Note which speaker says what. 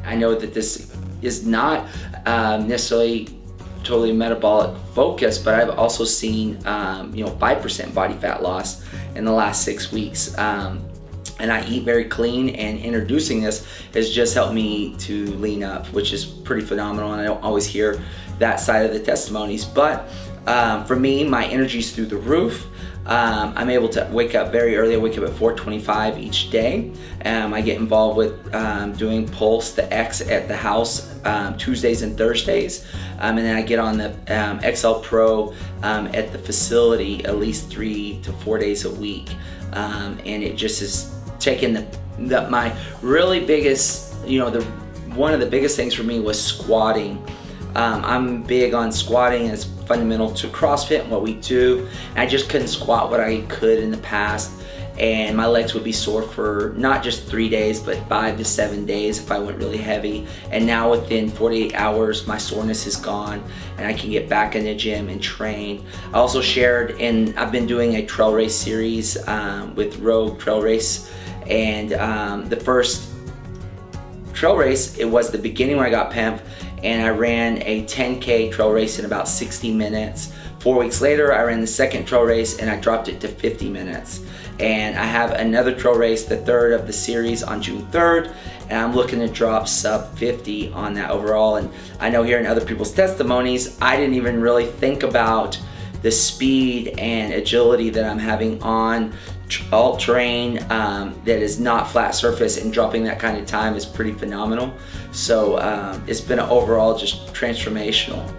Speaker 1: I know that this is not necessarily totally metabolic focus, but I've also seen 5% body fat loss in the last 6 weeks. And I eat very clean, and introducing this has just helped me to lean up, which is pretty phenomenal, and I don't always hear that side of the testimonies. But for me, my energy's through the roof. I'm able to wake up very early. I wake up at 4:25 each day. I get involved with doing Pulse, the X at the house, Tuesdays and Thursdays. And then I get on the XL Pro at the facility at least 3 to 4 days a week. And it just is taking my really biggest, one of the biggest things for me was squatting. I'm big on squatting. It's fundamental to CrossFit and what we do. And I just couldn't squat what I could in the past, and my legs would be sore for not just 3 days, but 5 to 7 days if I went really heavy. And now within 48 hours, my soreness is gone, and I can get back in the gym and train. I also shared, and I've been doing a trail race series with Rogue Trail Race, and the first trail race, it was the beginning when I got PEMF, and I ran a 10K trail race in about 60 minutes. 4 weeks later, I ran the second trail race and I dropped it to 50 minutes. And I have another trail race, the third of the series, on June 3rd, and I'm looking to drop sub 50 on that overall. And I know hearing other people's testimonies, I didn't even really think about the speed and agility that I'm having on alt terrain that is not flat surface, and dropping that kind of time is pretty phenomenal. So it's been overall just transformational.